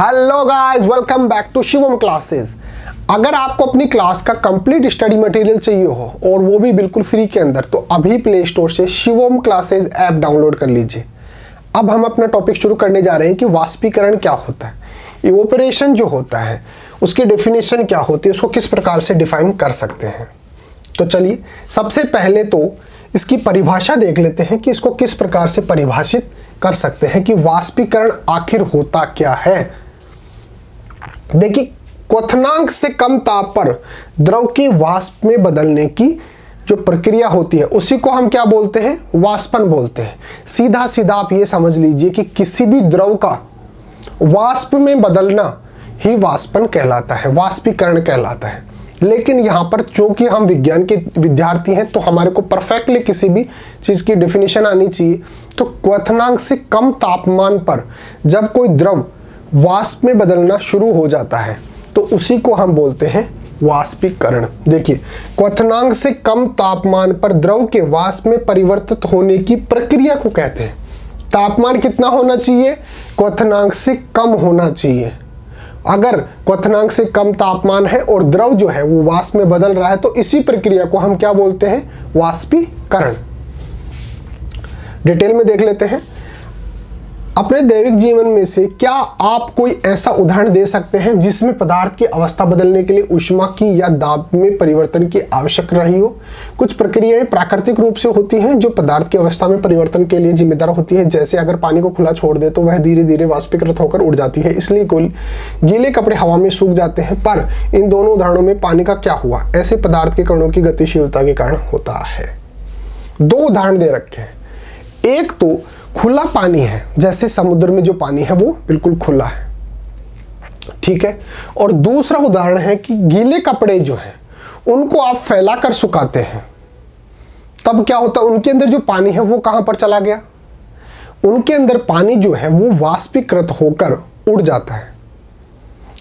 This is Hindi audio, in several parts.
Hello guys, welcome back to Shivam classes. अगर आपको अपनी क्लास का कंप्लीट स्टडी मटेरियल चाहिए हो और वो भी बिल्कुल फ्री के अंदर, तो अभी प्ले स्टोर से शिवम क्लासेस ऐप डाउनलोड कर लीजिए। अब हम अपना टॉपिक शुरू करने जा रहे हैं कि वाष्पीकरण क्या होता है, इवोपरेशन जो होता है उसकी डेफिनेशन क्या होती है, उसको किस प्रकार से डिफाइन कर सकते हैं। तो चलिए सबसे पहले तो इसकी परिभाषा देख लेते हैं कि इसको किस प्रकार से परिभाषित कर सकते हैं कि वाष्पीकरण आखिर होता क्या है। देखिए, क्वथनांक से कम ताप पर द्रव की वाष्प में बदलने की जो प्रक्रिया होती है उसी को हम क्या बोलते हैं, वाष्पन बोलते हैं। सीधा सीधा आप ये समझ लीजिए कि किसी भी द्रव का वाष्प में बदलना ही वाष्पन कहलाता है, वाष्पीकरण कहलाता है। लेकिन यहाँ पर चूंकि हम विज्ञान के विद्यार्थी हैं तो हमारे को परफेक्टली किसी भी चीज़ की डेफिनेशन आनी चाहिए। तो क्वथनांक से कम तापमान पर जब कोई द्रव वाष्प में बदलना शुरू हो जाता है तो उसी को हम बोलते हैं वाष्पीकरण। देखिए, क्वथनांक से कम तापमान पर द्रव के वाष्प में परिवर्तित होने की प्रक्रिया को कहते हैं। तापमान कितना होना चाहिए, क्वथनांक से कम होना चाहिए। अगर क्वथनांक से कम तापमान है और द्रव जो है वो वाष्प में बदल रहा है तो इसी प्रक्रिया को हम क्या बोलते हैं, वाष्पीकरण। डिटेल में देख लेते हैं। अपने दैनिक जीवन में से क्या आप कोई ऐसा उदाहरण दे सकते हैं जिसमें पदार्थ की अवस्था बदलने के लिए ऊष्मा की या दाब में परिवर्तन की आवश्यक रही हो? कुछ प्रक्रियाएं प्राकृतिक रूप से होती हैं जो पदार्थ की अवस्था में परिवर्तन के लिए जिम्मेदार होती है। जैसे अगर पानी को खुला छोड़ दे तो वह धीरे धीरे वाष्पीकृत होकर उड़ जाती है, इसलिए गीले कपड़े हवा में सूख जाते हैं। पर इन दोनों उदाहरणों में पानी का क्या हुआ? ऐसे पदार्थ के कणों की गतिशीलता के कारण होता है। दो उदाहरण दे रखे हैं। एक तो खुला पानी है, जैसे समुद्र में जो पानी है वो बिल्कुल खुला है, ठीक है। और दूसरा उदाहरण है कि गीले कपड़े जो हैं उनको आप फैलाकर सुखाते हैं, तब क्या होता है, उनके अंदर जो पानी है वो कहां पर चला गया? उनके अंदर पानी जो है वो वाष्पीकृत होकर उड़ जाता है।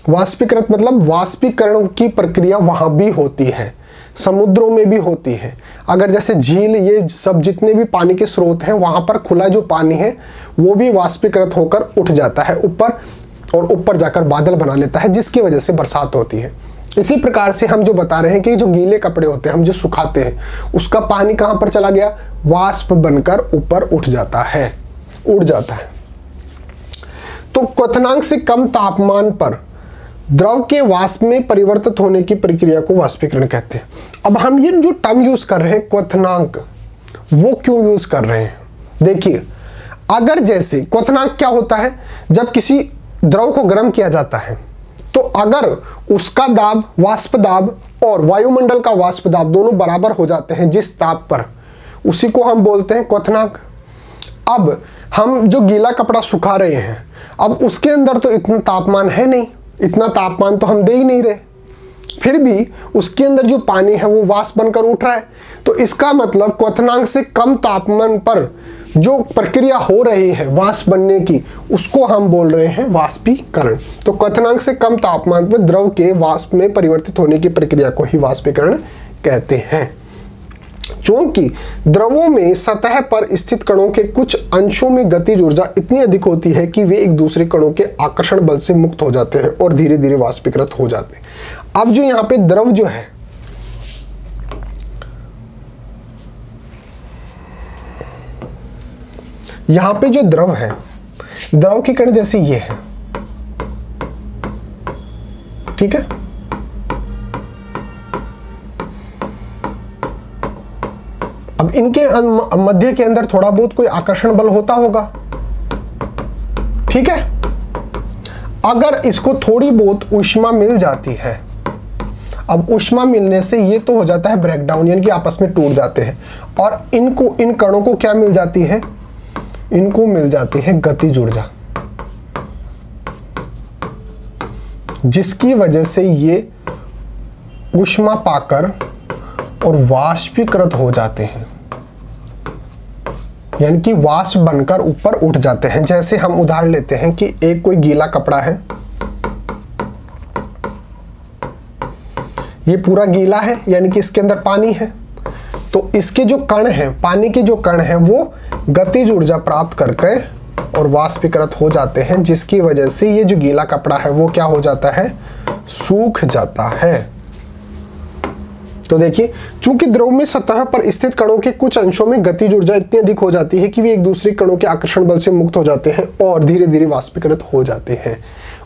वाष्पीकृत मतलब वाष्पीकरण की प्रक्रिया वहां भी होती है, समुद्रों में भी होती है। अगर जैसे झील, ये सब जितने भी पानी के स्रोत हैं वहां पर खुला जो पानी है वो भी वाष्पीकृत होकर उठ जाता है ऊपर, और ऊपर जाकर बादल बना लेता है, जिसकी वजह से बरसात होती है। इसी प्रकार से हम जो बता रहे हैं कि जो गीले कपड़े होते हैं हम जो सुखाते हैं उसका पानी कहां पर चला गया, वाष्प बनकर ऊपर उठ जाता है, उड़ जाता है। तो क्वथनांक से कम तापमान पर द्रव के वाष्प में परिवर्तित होने की प्रक्रिया को वाष्पीकरण कहते हैं। अब हम ये जो टर्म यूज कर रहे हैं क्वथनांक, वो क्यों यूज कर रहे हैं? देखिए, अगर जैसे क्वथनांक क्या होता है, जब किसी द्रव को गर्म किया जाता है तो अगर उसका दाब, वाष्प दाब और वायुमंडल का वाष्प दाब दोनों बराबर हो जाते हैं जिस ताप पर, उसी को हम बोलते हैं क्वथनांक। अब हम जो गीला कपड़ा सुखा रहे हैं, अब उसके अंदर तो इतना तापमान है नहीं, इतना तापमान तो हम दे ही नहीं रहे, फिर भी उसके अंदर जो पानी है वो वाष्प बनकर उठ रहा है। तो इसका मतलब क्वथनांक से कम तापमान पर जो प्रक्रिया हो रही है वाष्प बनने की, उसको हम बोल रहे हैं वाष्पीकरण। तो क्वथनांक से कम तापमान पर द्रव के वाष्प में परिवर्तित होने की प्रक्रिया को ही वाष्पीकरण कहते हैं। क्योंकि द्रवों में सतह पर स्थित कणों के कुछ अंशों में गतिज ऊर्जा इतनी अधिक होती है कि वे एक दूसरे कणों के आकर्षण बल से मुक्त हो जाते हैं और धीरे धीरे वाष्पीकृत हो जाते हैं। अब जो यहाँ पे द्रव जो है, यहाँ पे जो द्रव है, द्रव के कण जैसे ये है, ठीक है। अब इनके मध्य के अंदर थोड़ा बहुत कोई आकर्षण बल होता होगा, ठीक है। अगर इसको थोड़ी बहुत ऊष्मा मिल जाती है, अब ऊष्मा मिलने से ये तो हो जाता है ब्रेकडाउन, यानी कि आपस में टूट जाते हैं, और इनको, इन कणों को क्या मिल जाती है, इनको मिल जाती है गतिज ऊर्जा, जिसकी वजह से ये ऊष्मा पाकर और वाष्पीकृत हो जाते हैं, यानी कि वाष्प बनकर ऊपर उठ जाते हैं। जैसे हम उदाहरण लेते हैं कि एक कोई गीला कपड़ा है, ये पूरा गीला है यानी कि इसके अंदर पानी है, तो इसके जो कण हैं, पानी के जो कण हैं वो गतिज ऊर्जा प्राप्त करके और वाष्पीकृत हो जाते हैं, जिसकी वजह से ये जो गीला कपड़ा है वो क्या हो जाता है, सूख जाता है। तो देखिए, चूंकि द्रव में सतह पर स्थित कणों के कुछ अंशों में गतिज ऊर्जा इतनी अधिक हो जाती है कि वे एक दूसरे कणों के आकर्षण बल से मुक्त हो जाते हैं और धीरे धीरे वाष्पीकृत हो जाते हैं।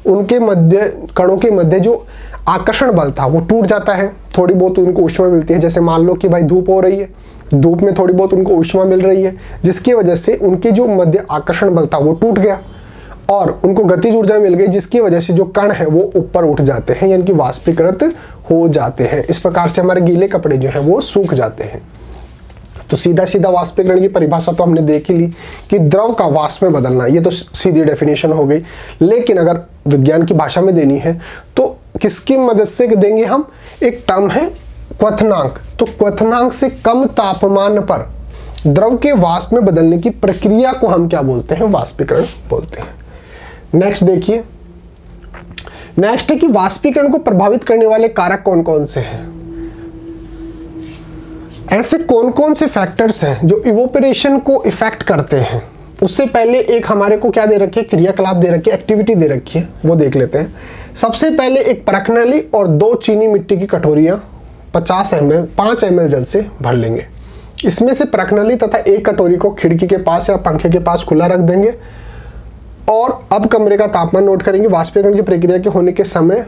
उनके मध्य, कणों के मध्य जो आकर्षण बल था वो टूट जाता है, थोड़ी बहुत उनको ऊष्मा मिलती है। जैसे मान लो कि भाई धूप हो रही है, धूप में थोड़ी बहुत उनको ऊष्मा मिल रही है, जिसकी वजह से उनके जो मध्य आकर्षण बल था वो टूट गया और उनको गतिज ऊर्जा मिल गई, जिसकी वजह से जो कण है वो ऊपर उठ जाते हैं, यानी कि वाष्पीकृत हो जाते हैं। इस प्रकार से हमारे गीले कपड़े जो है वो सूख जाते हैं। तो सीधा सीधा वाष्पीकरण की परिभाषा तो हमने देख ही ली कि द्रव का वाष्प में बदलना, ये तो सीधी डेफिनेशन हो गई। लेकिन अगर विज्ञान की भाषा में देनी है तो किसकी मदद से देंगे हम, एक टर्म है क्वथनांक। तो क्वथनांक से कम तापमान पर द्रव के वाष्प में बदलने की प्रक्रिया को हम क्या बोलते हैं, वाष्पीकरण बोलते हैं। नेक्स्ट देखिए, नेक्स्ट है कि वाष्पीकरण को प्रभावित करने वाले कारक कौन कौन से हैं। ऐसे कौन कौन से फैक्टर्स हैं जो इवोपरेशन को इफेक्ट करते हैं। उससे पहले एक हमारे को क्या दे रखी है, क्रियाकलाप दे रखी है, एक्टिविटी दे रखी है, वो देख लेते हैं। सबसे पहले एक परख नली और 2 चीनी मिट्टी की कटोरियां 5 ml जल से भर लेंगे। इसमें से परख नली तथा एक कटोरी को खिड़की के पास या पंखे के पास खुला रख देंगे और अब कमरे का तापमान नोट करेंगे। वाष्पीकरण की प्रक्रिया के होने के समय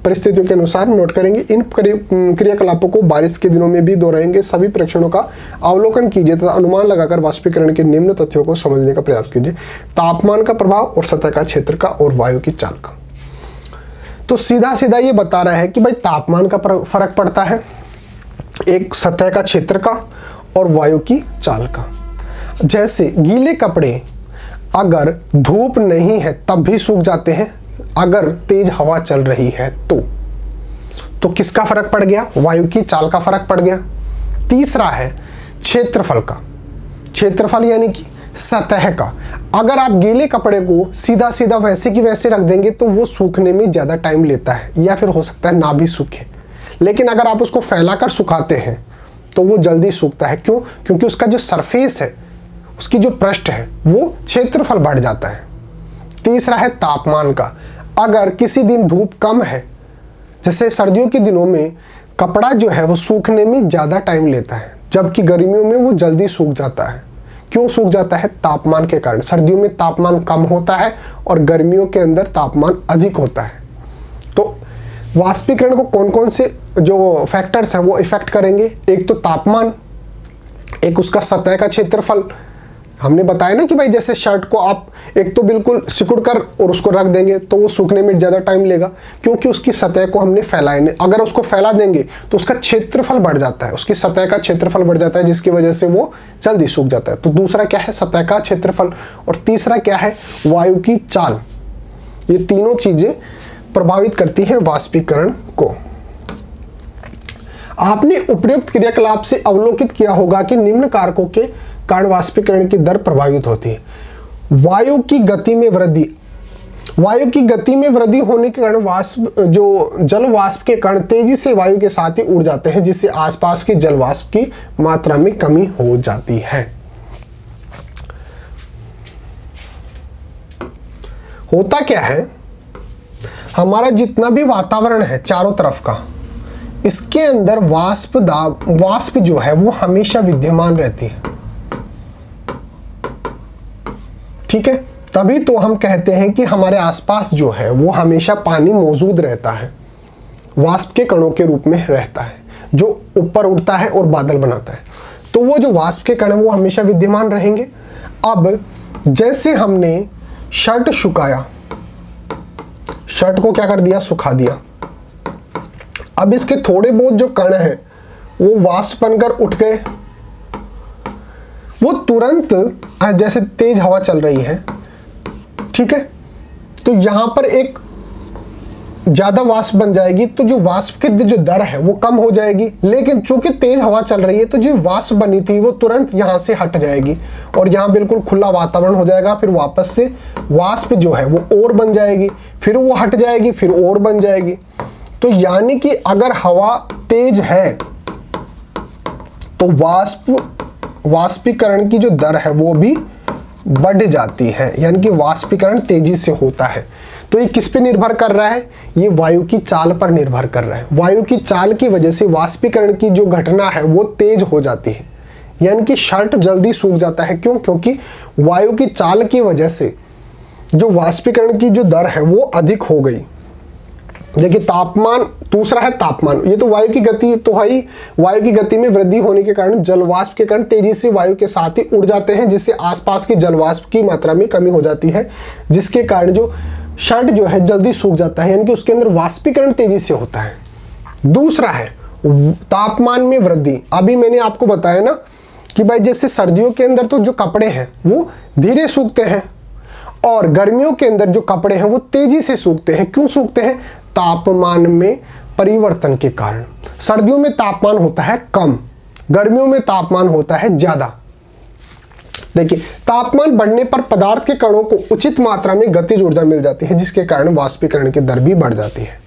परिस्थितियों के अनुसार नोट करेंगे। इन क्रियाकलापों को बारिश के दिनों में भी दोहराएंगे। सभी परीक्षणों का अवलोकन कीजिए तथा अनुमान लगाकर वाष्पीकरण के निम्न तथ्यों को समझने का प्रयास कीजिए। तापमान का प्रभाव और सतह का क्षेत्र का और वायु की चाल का। तो सीधा सीधा ये बता रहा है कि भाई तापमान का फर्क पड़ता है, एक सतह का क्षेत्र का और वायु की चाल का। जैसे गीले कपड़े अगर धूप नहीं है तब भी सूख जाते हैं, अगर तेज हवा चल रही है तो किसका फर्क पड़ गया, वायु की चाल का फर्क पड़ गया। तीसरा है क्षेत्रफल का, क्षेत्रफल यानी कि सतह का। अगर आप गीले कपड़े को सीधा सीधा वैसे की वैसे रख देंगे तो वो सूखने में ज़्यादा टाइम लेता है या फिर हो सकता है ना भी सूखे। लेकिन अगर आप उसको फैलाकर सुखाते हैं तो वो जल्दी सूखता है। क्यों? क्योंकि उसका जो सरफेस है, उसकी जो पृष्ठ है, वो क्षेत्रफल बढ़ जाता है। तीसरा है तापमान का। अगर किसी दिन धूप कम है, जैसे सर्दियों के दिनों में कपड़ा जो है वो सूखने में ज़्यादा टाइम लेता है, जबकि गर्मियों में वो जल्दी सूख जाता है। क्यों सूख जाता है? तापमान के कारण। सर्दियों में तापमान कम होता है और गर्मियों के अंदर तापमान अधिक होता है। तो वाष्पीकरण को कौन कौन से जो फैक्टर्स हैं वो इफेक्ट करेंगे, एक तो तापमान, एक उसका सतह का क्षेत्रफल। हमने बताया ना कि भाई जैसे शर्ट को आप एक तो बिल्कुल सिकुड़ कर और उसको रख देंगे तो वो सूखने में ज़्यादा टाइम लेगा, क्योंकि उसकी सतह को हमने फैलाए नहीं। अगर उसको फैला देंगे तो उसका क्षेत्रफल बढ़ जाता है, उसकी सतह का क्षेत्रफल बढ़ जाता है, जिसकी वजह से वो जल्दी सूख जाता है। तो दूसरा क्या है, सतह का क्षेत्रफल, और तीसरा क्या है, वायु की चाल। ये तीनों चीज़ें प्रभावित करती हैं वाष्पीकरण को। आपने उपयुक्त क्रियाकलाप से अवलोकित किया होगा कि निम्न कारकों के कारण वाष्पीकरण की दर प्रभावित होती है। वायु की गति में वृद्धि, वायु की गति में वृद्धि होने के कारण वाष्प, जो जल वाष्प के कण तेजी से वायु के साथ ही उड़ जाते हैं, जिससे आसपास की जल वाष्प की मात्रा में कमी हो जाती है। होता क्या है, हमारा जितना भी वातावरण है चारों तरफ का, इसके अंदर वाष्प जो है वो हमेशा विद्यमान रहती है। ठीक है, तभी तो हम कहते हैं कि हमारे आसपास जो है वो हमेशा पानी मौजूद रहता है, वाष्प के कणों के रूप में रहता है, जो ऊपर उड़ता है और बादल बनाता है। तो वो जो वाष्प के कण वो हमेशा विद्यमान रहेंगे। अब जैसे हमने शर्ट सुखाया, शर्ट को क्या कर दिया, सुखा दिया। अब इसके थोड़े बहुत जो कण हैं वो वाष्प बनकर उठ गए। वो तुरंत, जैसे तेज हवा चल रही है, ठीक है, तो यहां पर एक ज्यादा वाष्प बन जाएगी, तो जो वाष्प की जो दर है वो कम हो जाएगी। लेकिन चूंकि तेज हवा चल रही है तो जो वाष्प बनी थी वो तुरंत यहां से हट जाएगी और यहां बिल्कुल खुला वातावरण हो जाएगा। फिर वापस से वाष्प जो है वो और बन जाएगी, फिर वो हट जाएगी, फिर और बन जाएगी। तो यानी कि अगर हवा तेज है तो वाष्पीकरण की जो दर है वो भी बढ़ जाती है, यानी कि वाष्पीकरण तेजी से होता है। तो ये किस पे निर्भर कर रहा है? ये वायु की चाल पर निर्भर कर रहा है। वायु की चाल की वजह से वाष्पीकरण की जो घटना है वो तेज हो जाती है, यानी कि शर्ट जल्दी सूख जाता है। क्यों? क्योंकि वायु की चाल की वजह से जो वाष्पीकरण की जो दर है वो अधिक हो गई। देखिए तापमान, दूसरा है तापमान। ये तो वायु की गति तो है ही, वायु की गति में वृद्धि होने के कारण जलवाष्प के कण तेजी से वायु के साथ ही उड़ जाते हैं, जिससे आसपास की जलवाष्प की मात्रा में कमी हो जाती है, जिसके कारण जो शर्ट जो है जल्दी सूख जाता है, यानी कि उसके अंदर वाष्पीकरण तेजी से होता है। दूसरा है तापमान में वृद्धि। अभी मैंने आपको बताया ना कि भाई जैसे सर्दियों के अंदर तो जो कपड़े हैं वो धीरे सूखते हैं और गर्मियों के अंदर जो कपड़े हैं वो तेजी से सूखते हैं। क्यों सूखते हैं? तापमान में परिवर्तन के कारण। सर्दियों में तापमान होता है कम, गर्मियों में तापमान होता है ज्यादा। देखिए तापमान बढ़ने पर पदार्थ के कणों को उचित मात्रा में गतिज ऊर्जा मिल जाती है, जिसके कारण वाष्पीकरण की दर भी बढ़ जाती है।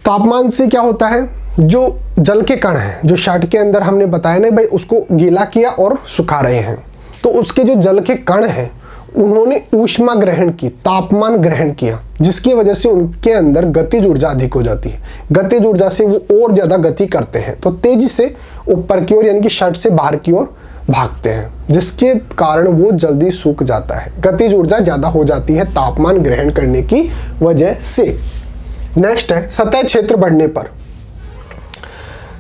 तापमान से क्या होता है? जो जल के कण हैं, जो शर्ट के अंदर हमने बताया ना भाई, उसको गीला किया और सुखा रहे हैं, तो उसके जो जल के कण हैं उन्होंने ऊष्मा ग्रहण की, तापमान ग्रहण किया, जिसकी वजह से उनके अंदर गतिज ऊर्जा अधिक हो जाती है। गतिज ऊर्जा से वो और ज्यादा गति करते हैं, तो तेजी से ऊपर की ओर यानी कि शर्ट से बाहर की ओर भागते हैं, जिसके कारण वो जल्दी सूख जाता है। गतिज ऊर्जा ज्यादा हो जाती है तापमान ग्रहण करने की वजह से। नेक्स्ट है सतह क्षेत्र बढ़ने पर।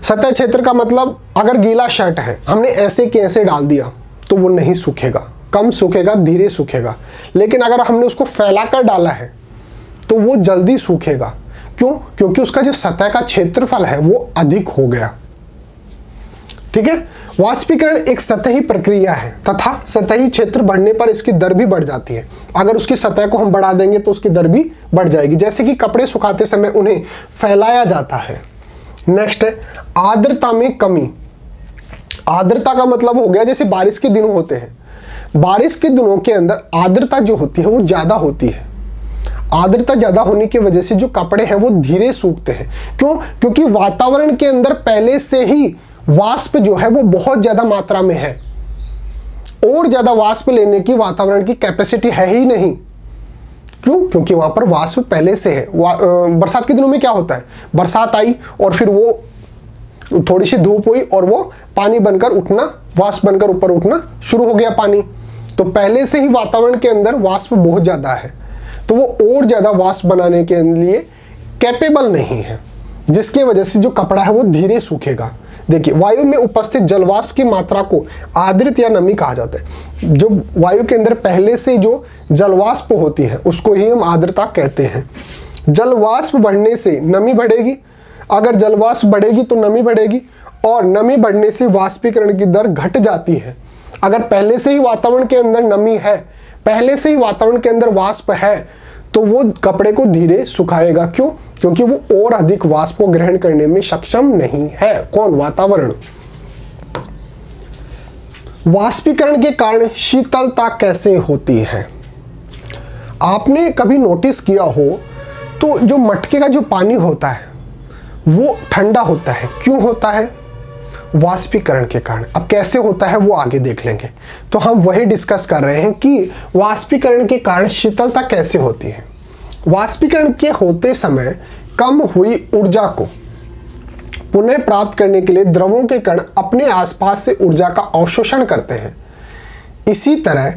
सतह क्षेत्र का मतलब अगर गीला शर्ट है, हमने ऐसे के ऐसे डाल दिया तो वो नहीं सूखेगा, कम सूखेगा, धीरे सूखेगा। लेकिन अगर हमने उसको फैलाकर डाला है तो वो जल्दी सूखेगा। क्यों? क्योंकि उसका जो सतह का क्षेत्रफल है वो अधिक हो गया। ठीक है। वाष्पीकरण एक सतही प्रक्रिया है तथा सतही क्षेत्र बढ़ने पर इसकी दर भी बढ़ जाती है। अगर उसकी सतह को हम बढ़ा देंगे तो उसकी दर भी बढ़ जाएगी। जैसे कि कपड़े सुखाते समय उन्हें फैलाया जाता है। नेक्स्ट है आर्द्रता में कमी। आर्द्रता का मतलब हो गया जैसे बारिश के दिन होते हैं, बारिश के दिनों के अंदर आर्द्रता जो होती है वो ज्यादा होती है। आर्द्रता ज्यादा होने की वजह से जो कपड़े हैं वो धीरे सूखते हैं। क्यों? क्योंकि वातावरण के अंदर पहले से ही वाष्प जो है वो बहुत ज्यादा मात्रा में है, और ज्यादा वाष्प लेने की वातावरण की कैपेसिटी है ही नहीं। क्यों? क्योंकि वहां पर वाष्प पहले से है। बरसात के दिनों में क्या होता है? बरसात आई और फिर वो थोड़ी सी धूप हुई और वो पानी बनकर उठना, वाष्प बनकर ऊपर उठना शुरू हो गया पानी। तो पहले से ही वातावरण के अंदर वाष्प बहुत ज्यादा है, तो वो और ज्यादा वाष्प बनाने के लिए कैपेबल नहीं है, जिसकी वजह से जो कपड़ा है वो धीरे सूखेगा। देखिए वायु में उपस्थित जलवाष्प की मात्रा को आर्द्रत या नमी कहा जाता है। जो वायु के अंदर पहले से जो जलवाष्प होती है उसको ही हम आर्द्रता कहते हैं। जलवाष्प बढ़ने से नमी बढ़ेगी, अगर जलवाष्प बढ़ेगी तो नमी बढ़ेगी, और नमी बढ़ने से वाष्पीकरण की दर घट जाती है। अगर पहले से ही वातावरण के अंदर नमी है, पहले से ही वातावरण के अंदर वाष्प है, तो वो कपड़े को धीरे सुखाएगा। क्यों? क्योंकि वो और अधिक वाष्प को ग्रहण करने में सक्षम नहीं है। कौन? वातावरण। वाष्पीकरण के कारण शीतलता कैसे होती है? आपने कभी नोटिस किया हो तो जो मटके का जो पानी होता है वो ठंडा होता है। क्यों होता है? वाष्पीकरण के कारण। अब कैसे होता है वो आगे देख लेंगे। तो हम वही डिस्कस कर रहे हैं कि वाष्पीकरण के कारण शीतलता कैसे होती है। वाष्पीकरण के होते समय कम हुई ऊर्जा को पुनः प्राप्त करने के लिए द्रवों के कण अपने आसपास से ऊर्जा का अवशोषण करते हैं। इसी तरह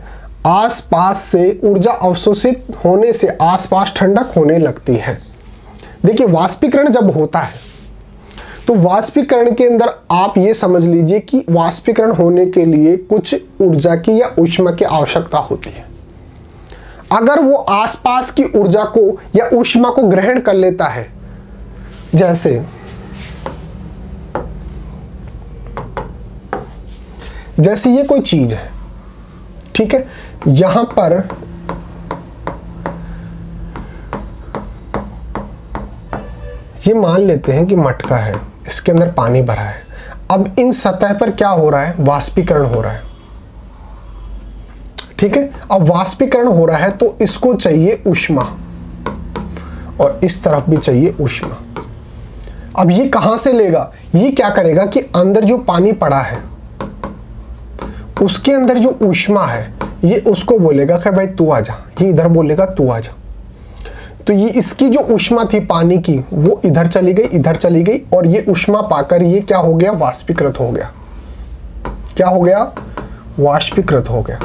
आसपास से ऊर्जा अवशोषित होने से आसपास ठंडक होने लगती है। देखिए वाष्पीकरण जब होता है तो वाष्पीकरण के अंदर आप ये समझ लीजिए कि वाष्पीकरण होने के लिए कुछ ऊर्जा की या ऊष्मा की आवश्यकता होती है। अगर वो आसपास की ऊर्जा को या ऊष्मा को ग्रहण कर लेता है, जैसे ये कोई चीज है, ठीक है, यहां पर ये मान लेते हैं कि मटका है, इसके अंदर पानी भरा है। अब इन सतह पर क्या हो रहा है? वाष्पीकरण हो रहा है। ठीक है। अब वाष्पीकरण हो रहा है तो इसको चाहिए ऊष्मा, और इस तरफ भी चाहिए ऊष्मा। अब ये कहां से लेगा? ये क्या करेगा कि अंदर जो पानी पड़ा है उसके अंदर जो ऊष्मा है ये उसको बोलेगा कि भाई तू आजा, ये इधर बोलेगा तू आजा। तो ये इसकी जो ऊष्मा थी पानी की वो इधर चली गई, इधर चली गई, और ये ऊष्मा पाकर ये क्या हो गया, वाष्पीकृत हो गया। क्या हो गया, वाष्पीकृत हो गया।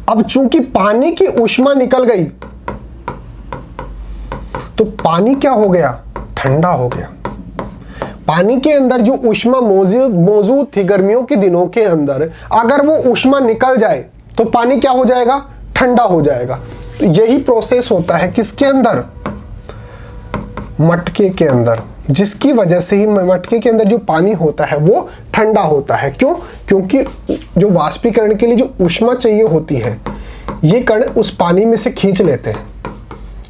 अब चूंकि पानी की ऊष्मा निकल गई तो पानी क्या हो गया, ठंडा हो गया। पानी के अंदर जो ऊष्मा मौजूद थी गर्मियों के दिनों के अंदर, अगर वो ऊष्मा निकल जाए तो पानी क्या हो जाएगा, ठंडा हो जाएगा। तो यही प्रोसेस होता है किसके अंदर, मटके के अंदर, जिसकी वजह से ही मटके के अंदर जो पानी होता है वो ठंडा होता है। क्यों, क्योंकि जो वाष्पीकरण के लिए जो ऊष्मा चाहिए होती है ये कण उस पानी में से खींच लेते हैं,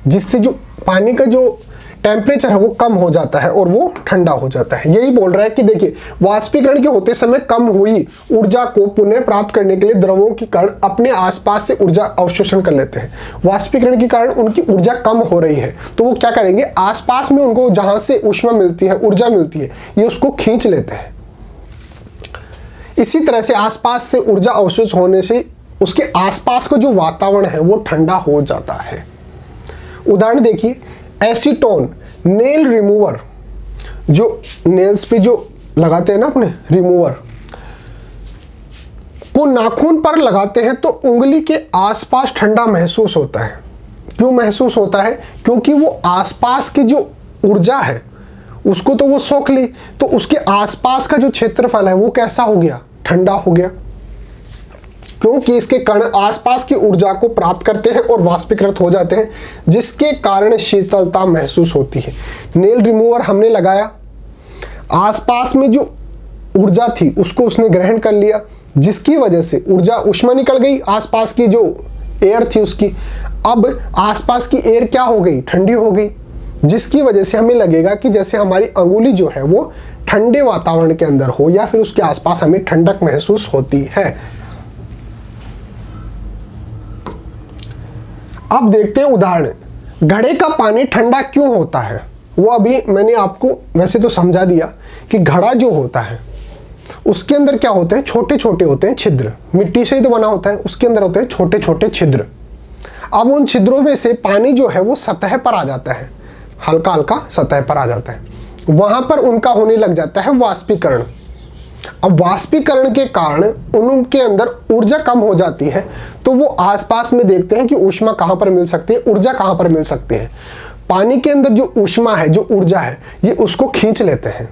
जिससे जो पानी का जो टेम्परेचर है वो कम हो जाता है और वो ठंडा हो जाता है। यही बोल रहा है कि देखिए वाष्पीकरण के होते समय कम हुई ऊर्जा को पुनः प्राप्त करने के लिए द्रवों की कण अपने आसपास से ऊर्जा अवशोषण कर लेते हैं। वाष्पीकरण के कारण उनकी ऊर्जा कम हो रही है तो वो क्या करेंगे, आसपास में उनको जहां से ऊष्मा मिलती है, ऊर्जा मिलती है, ये उसको खींच लेते हैं। इसी तरह से आसपास से ऊर्जा अवशोषित होने से उसके आसपास का जो वातावरण है वो ठंडा हो जाता है। उदाहरण देखिए, एसीटोन नेल रिमूवर, जो नेल्स पे जो लगाते हैं ना अपने रिमूवर को नाखून पर लगाते हैं तो उंगली के आसपास ठंडा महसूस होता है। क्यों महसूस होता है, क्योंकि वो आसपास की जो ऊर्जा है उसको तो वो सोख ली, तो उसके आसपास का जो क्षेत्रफल है वो कैसा हो गया, ठंडा हो गया। क्योंकि इसके कण आसपास की ऊर्जा को प्राप्त करते हैं और वाष्पीकृत हो जाते हैं, जिसके कारण शीतलता महसूस होती है। नेल रिमूवर हमने लगाया, आसपास में जो ऊर्जा थी उसको उसने ग्रहण कर लिया, जिसकी वजह से ऊर्जा ऊष्मा निकल गई, आसपास की जो एयर थी उसकी, अब आसपास की एयर क्या हो गई, ठंडी हो गई, जिसकी वजह से हमें लगेगा कि जैसे हमारी अंगुली जो है वो ठंडे वातावरण के अंदर हो या फिर उसके आसपास हमें ठंडक महसूस होती है। अब देखते हैं उदाहरण, घड़े का पानी ठंडा क्यों होता है। वो अभी मैंने आपको वैसे तो समझा दिया कि घड़ा जो होता है उसके अंदर क्या होते हैं, छोटे छोटे होते हैं छिद्र, मिट्टी से ही तो बना होता है, उसके अंदर होते हैं छोटे छोटे छिद्र। अब उन छिद्रों में से पानी जो है वो सतह पर आ जाता है, हल्का हल्का सतह पर आ जाता है, वहां पर उनका होने लग जाता है वाष्पीकरण। अब वाष्पीकरण के कारण उनके अंदर ऊर्जा कम हो जाती है, तो वो आसपास में देखते हैं कि ऊष्मा कहां पर मिल सकती है, ऊर्जा कहां पर मिल सकती है। पानी के अंदर जो ऊष्मा है, जो ऊर्जा है, ये उसको खींच लेते हैं।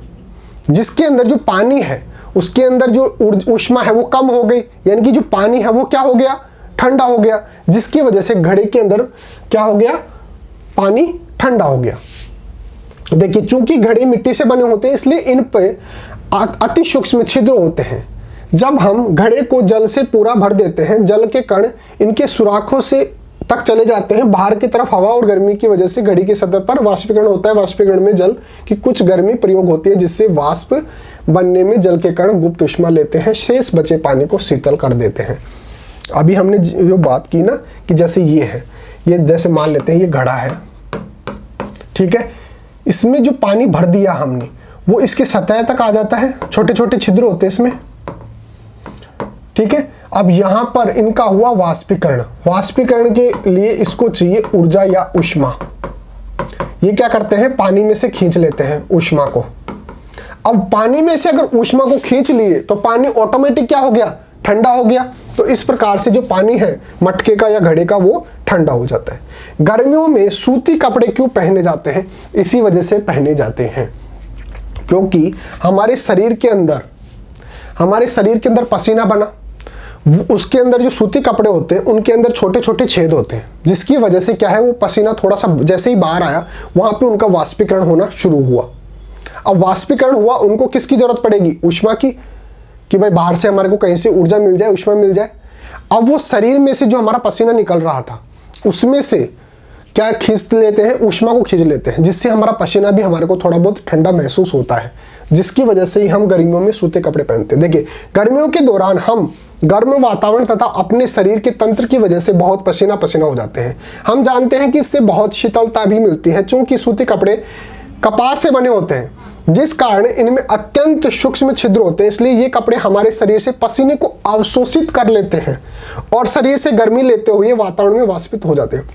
जिसके अंदर जो पानी है उसके अंदर जो ऊष्मा है वो कम हो गई, यानी कि जो पानी है वो क्या हो गया, ठंडा हो गया, जिसकी वजह से घड़े के अंदर क्या हो गया, पानी ठंडा हो गया। देखिए चूंकि घड़े मिट्टी से बने होते हैं इसलिए इन पे अति सूक्ष्म छिद्र होते हैं। जब हम घड़े को जल से पूरा भर देते हैं, जल के कण इनके सुराखों से तक चले जाते हैं, बाहर की तरफ हवा और गर्मी की वजह से घड़ी की सतह पर वाष्पीकरण होता है। वाष्पीकरण में जल की कुछ गर्मी प्रयोग होती है, जिससे वाष्प बनने में जल के कण गुप्त ऊष्मा लेते हैं, शेष बचे पानी को शीतल कर देते हैं। अभी हमने जो बात की ना कि जैसे ये है, ये जैसे मान लेते हैं ये घड़ा है, ठीक है, इसमें जो पानी भर दिया हमने वो इसके सतह तक आ जाता है, छोटे छोटे छिद्र होते हैं इसमें, ठीक है। अब यहां पर इनका हुआ वाष्पीकरण, वाष्पीकरण के लिए इसको चाहिए ऊर्जा या ऊष्मा। ये क्या करते हैं, पानी में से खींच लेते हैं ऊष्मा को। अब पानी में से अगर ऊष्मा को खींच लिए तो पानी ऑटोमेटिक क्या हो गया, ठंडा हो गया। तो इस प्रकार से जो पानी है मटके का या घड़े का वो ठंडा हो जाता है। गर्मियों में सूती कपड़े क्यों पहने जाते हैं, इसी वजह से पहने जाते हैं क्योंकि हमारे शरीर के अंदर पसीना बना, उसके अंदर जो सूती कपड़े होते हैं उनके अंदर छोटे छोटे छेद होते हैं, जिसकी वजह से क्या है, वो पसीना थोड़ा सा जैसे ही बाहर आया वहां पे उनका वाष्पीकरण होना शुरू हुआ। अब वाष्पीकरण हुआ, उनको किसकी जरूरत पड़ेगी, ऊष्मा की, कि भाई बाहर से हमारे को कहीं से ऊर्जा मिल जाए, ऊष्मा मिल जाए। अब वो शरीर में से जो हमारा पसीना निकल रहा था उसमें से क्या खींच लेते हैं, ऊष्मा को खींच लेते हैं, जिससे हमारा पसीना भी हमारे को थोड़ा बहुत ठंडा महसूस होता है, जिसकी वजह से ही हम गर्मियों में सूते कपड़े पहनते हैं। देखिए गर्मियों के दौरान हम गर्म वातावरण तथा अपने शरीर के तंत्र की वजह से बहुत पसीना पसीना हो जाते हैं। हम जानते हैं कि इससे बहुत शीतलता भी मिलती है, चूंकि सूती कपड़े कपास से बने होते हैं, जिस कारण इनमें अत्यंत सूक्ष्म छिद्र होते हैं। इसलिए ये कपड़े हमारे शरीर से पसीने को अवशोषित कर लेते हैं और शरीर से गर्मी लेते हुए वातावरण में वाष्पित हो जाते हैं।